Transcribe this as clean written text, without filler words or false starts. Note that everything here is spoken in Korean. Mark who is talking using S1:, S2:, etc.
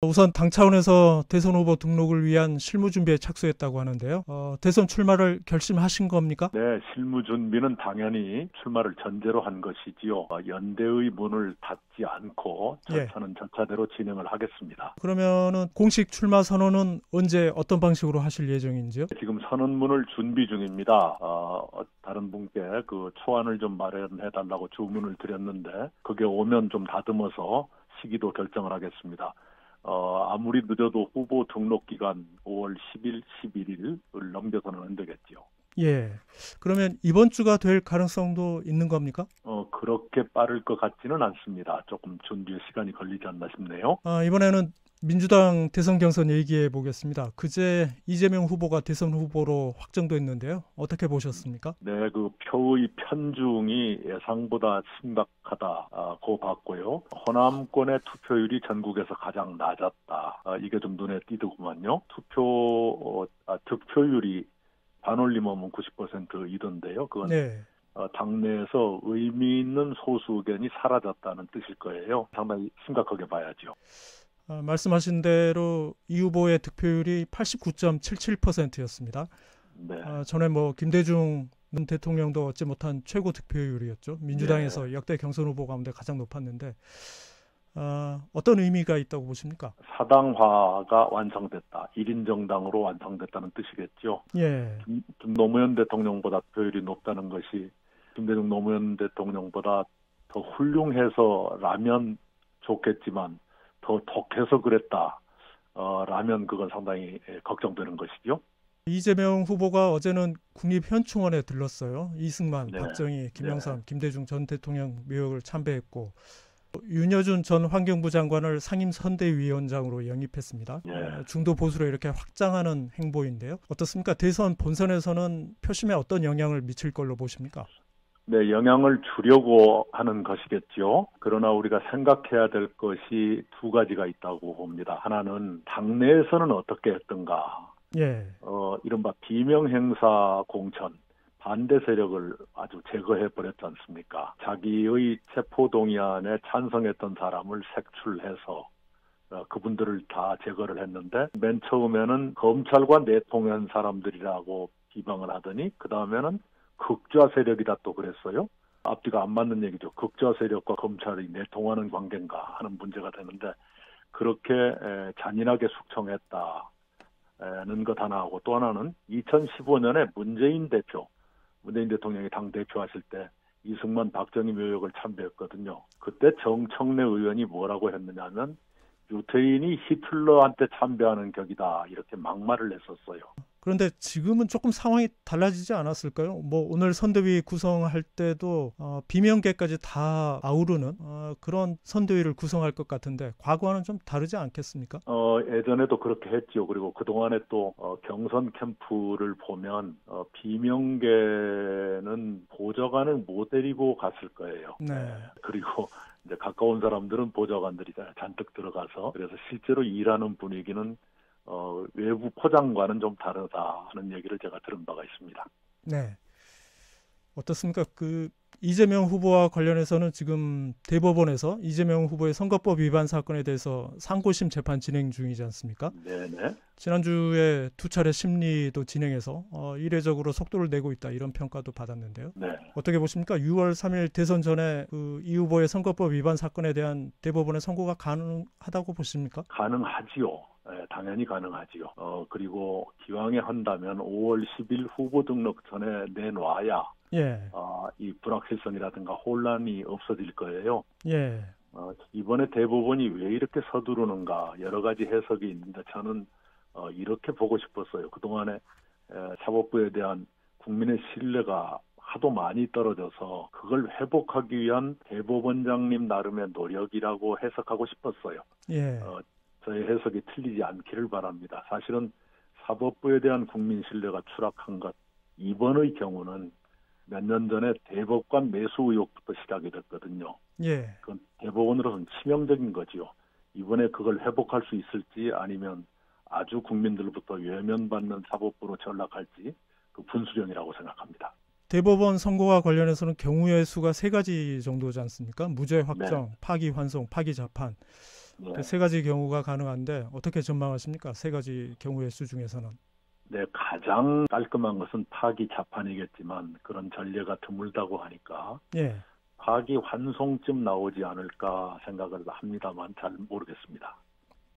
S1: 우선 당 차원에서 대선 후보 등록을 위한 실무 준비에 착수했다고 하는데요. 대선 출마를 결심하신 겁니까?
S2: 네, 실무 준비는 당연히 출마를 전제로 한 것이지요. 연대의 문을 닫지 않고
S1: 예.
S2: 절차는 절차대로 진행을 하겠습니다.
S1: 그러면은 공식 출마 선언은 언제 어떤 방식으로 하실 예정인지요?
S2: 지금 선언문을 준비 중입니다. 다른 분께 그 초안을 좀 마련해달라고 주문을 드렸는데 그게 오면 좀 다듬어서 시기도 결정을 하겠습니다. 아무리 늦어도 후보 등록 기간 5월 10일, 11일을 넘겨서는 안 되겠지요.
S1: 예. 그러면 이번 주가 될 가능성도 있는 겁니까?
S2: 그렇게 빠를 것 같지는 않습니다. 조금 준비에 시간이 걸리지 않나 싶네요.
S1: 이번에는 민주당 대선 경선 얘기해 보겠습니다. 그제 이재명 후보가 대선 후보로 확정됐는데요. 어떻게 보셨습니까?
S2: 네, 그 표의 편중이 예상보다 심각하다고 봤고요. 호남권의 투표율이 전국에서 가장 낮았다. 이게 좀 눈에 띄더구만요. 득표율이 반올림하면 90%이던데요. 그건
S1: 네.
S2: 당내에서 의미 있는 소수 의견이 사라졌다는 뜻일 거예요. 상당히 심각하게 봐야죠.
S1: 말씀하신 대로 이 후보의 득표율이 89.77%였습니다.
S2: 네.
S1: 전에 김대중 대통령도 얻지 못한 최고 득표율이었죠. 민주당에서
S2: 네.
S1: 역대 경선 후보 가운데 가장 높았는데 어떤 의미가 있다고 보십니까?
S2: 사당화가 완성됐다. 1인 정당으로 완성됐다는 뜻이겠죠.
S1: 예.
S2: 노무현 대통령보다 득표율이 높다는 것이 김대중 노무현 대통령보다 더 훌륭해서라면 좋겠지만 더 독해서 그랬다. 라면 그건 상당히 걱정되는 것이죠.
S1: 이재명 후보가 어제는 국립현충원에 들렀어요. 이승만,
S2: 네.
S1: 박정희, 김영삼,
S2: 네.
S1: 김대중 전 대통령 묘역을 참배했고 윤여준 전 환경부 장관을 상임선대위원장으로 영입했습니다.
S2: 네.
S1: 중도 보수로 이렇게 확장하는 행보인데요. 어떻습니까? 대선 본선에서는 표심에 어떤 영향을 미칠 걸로 보십니까?
S2: 네, 영향을 주려고 하는 것이겠죠. 그러나 우리가 생각해야 될 것이 두 가지가 있다고 봅니다. 하나는 당내에서는 어떻게 했던가.
S1: 예.
S2: 이른바 비명행사 공천, 반대 세력을 아주 제거해 버렸지 않습니까? 자기의 체포동의안에 찬성했던 사람을 색출해서 그분들을 다 제거를 했는데 맨 처음에는 검찰과 내통한 사람들이라고 비방을 하더니 그 다음에는 극좌 세력이다 또 그랬어요. 앞뒤가 안 맞는 얘기죠. 극좌 세력과 검찰이 내통하는 관계인가 하는 문제가 되는데 그렇게 잔인하게 숙청했다는 것 하나 하고 또 하나는 2015년에 문재인 대통령이 당 대표하실 때 이승만 박정희 묘역을 참배했거든요. 그때 정청래 의원이 뭐라고 했느냐면 유태인이 히틀러한테 참배하는 격이다 이렇게 막말을 했었어요.
S1: 그런데 지금은 조금 상황이 달라지지 않았을까요? 오늘 선대위 구성할 때도 비명계까지 다 아우르는 그런 선대위를 구성할 것 같은데 과거와는 좀 다르지 않겠습니까?
S2: 예전에도 그렇게 했죠. 그리고 그동안에 또 경선 캠프를 보면 비명계는 보좌관을 못 데리고 갔을 거예요.
S1: 네.
S2: 그리고 이제 가까운 사람들은 보좌관들이 잔뜩 들어가서 그래서 실제로 일하는 분위기는 외부 포장과는 좀 다르다 하는 얘기를 제가 들은 바가 있습니다.
S1: 네. 어떻습니까? 이재명 후보와 관련해서는 지금 대법원에서 이재명 후보의 선거법 위반 사건에 대해서 상고심 재판 진행 중이지 않습니까?
S2: 네네.
S1: 지난주에 두 차례 심리도 진행해서 이례적으로 속도를 내고 있다 이런 평가도 받았는데요.
S2: 네.
S1: 어떻게 보십니까? 6월 3일 대선 전에 이 후보의 선거법 위반 사건에 대한 대법원의 선고가 가능하다고 보십니까?
S2: 가능하지요. 네, 당연히 가능하지요. 그리고 기왕에 한다면 5월 10일 후보 등록 전에 내놔야
S1: 예.
S2: 이 불확실성이라든가 혼란이 없어질 거예요.
S1: 예.
S2: 이번에 대법원이 왜 이렇게 서두르는가 여러 가지 해석이 있는데 저는 이렇게 보고 싶었어요. 그동안에 사법부에 대한 국민의 신뢰가 하도 많이 떨어져서 그걸 회복하기 위한 대법원장님 나름의 노력이라고 해석하고 싶었어요.
S1: 예.
S2: 저의 해석이 틀리지 않기를 바랍니다. 사실은 사법부에 대한 국민 신뢰가 추락한 것 이번의 경우는 몇 년 전에 대법관 매수 의혹부터 시작이 됐거든요.
S1: 예.
S2: 그건 대법원으로서는 치명적인 거지요. 이번에 그걸 회복할 수 있을지 아니면 아주 국민들로부터 외면받는 사법부로 전락할지 그 분수령이라고 생각합니다.
S1: 대법원 선고와 관련해서는 경우의 수가 3가지 정도지 않습니까? 무죄 확정,
S2: 네.
S1: 파기 환송, 파기 재판.
S2: 네.
S1: 세 가지 경우가 가능한데 어떻게 전망하십니까? 세 가지 경우의 수 중에서는.
S2: 네, 가장 깔끔한 것은 파기 자판이겠지만 그런 전례가 드물다고 하니까
S1: 예.
S2: 파기 환송쯤 나오지 않을까 생각을 합니다만 잘 모르겠습니다.